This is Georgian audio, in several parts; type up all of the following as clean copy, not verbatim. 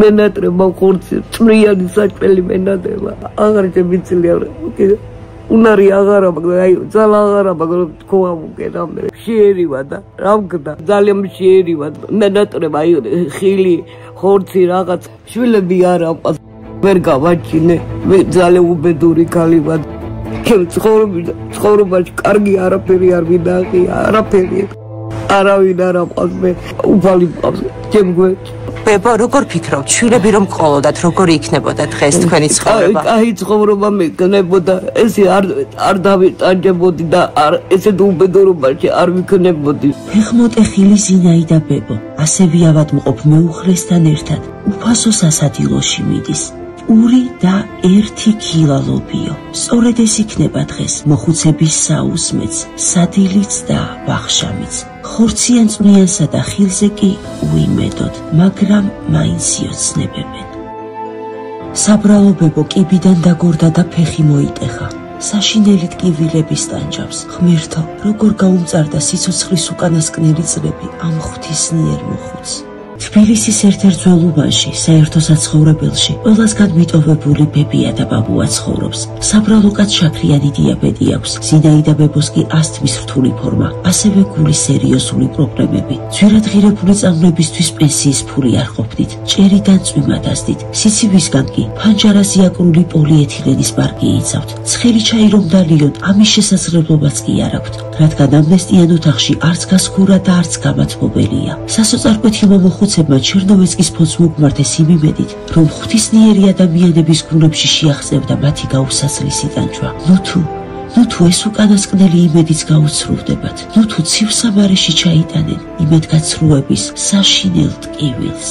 მენატრება ხორცი წვრიანი საჭმელი მენატრება აღარ შემიძლია უნარი აღარა მაგრამ აი ძალა აღარა მაგრამ თქვა მოკე რამე შეერივა და რა მგდა ძალიან შეერივა მენატრება აი ხილი ხორცი რაღაც შვილები არა ვერ გავაჩინე ძალიან უბედური ქალი ვარ ცხოვრებაში კარგი არაფერი არ ვინახია არაფერი არავინ არ აყავს მე უფალი მყავს ჩემგვე ბებო როგორ ფიქრობთ შვილები რომ ყოლოდათ როგორ იქნებოდა დღეს თქვენი ცხოვრება აი ცხოვრება მეკნებოდა ესე არ დავიტანჯებოდი და ესეთ უბედურობაში არ ვიქნებოდი ფეხმოტეხილი ზინაიდა ბებო ასევე ავადმყოფ მეუღლესთან ერთად უფასო სასადილოში მიდის ური და 1 კილალობიო სწორედ ეს იქნება დღეს მოხუცების საუსმეც სადილიც და ბახშამიც ხორციან წვნიანსა და ხილზე კი უიმედოდ მაგრამ მაინც იოცნებებენ საბრალო ბებო კიბიდან დაგორდა და ფეხი მოიტეხა საშინელით კივილების ტანჯავს ღმერთო როგორ გაუმწარდა სიცოცხლის უკანასკნელი წლები ამ ღვთისნიერ მოხუცს თბილისის ერთ-ერთ ძველუბანში, საერთო საცხოვრებელში, ყველასგან მიტოვებული ბებია და ბაბუა ცხოვრობს. საბრალო კაც შაქრიანი დიაბეტი აქვს, ზინაიდა ბებოს კი ასთმის რთული ფორმა, ასევე გულის სერიოზული პრობლემები. ძვირადღირებული წამლებისთვის პენსიის ფული არ ყოფნით, ჭერიდან წვიმა დასდით, სიცივისგან კი ფანჯარაზე აკრული პოლიეთილენის პარკი იცავთ. ცხელი ჩაი რომ დალიონ, ამის შესაძლებლობაც კი არ აქვთ, რადგან ამნესტიან ოთახში არც გასქურა და არც გამათბობელია. სასოწარკვეთილმა მოხუცებმა ჩერნოვეცკის ფონდს მოგმართეს იმ იმედით, რომ ღვთისნიერი ადამიანების გულებში შეახწევდა მათი გაუსაცლისი ტანჯვა. ნუ თუ ეს უკანასკნელი იმედიც გაუცრუვდებათ, ნუ თუ ცივსამარეში ჩაიტანენ იმედგაცრუების საშინელ ტკივილს.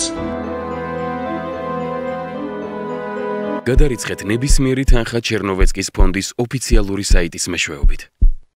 გადარიცხეთ ნებისმიერი თანხა ჩერნოვეცკის ფონდის ოფიციალური საიტის მეშვეობით.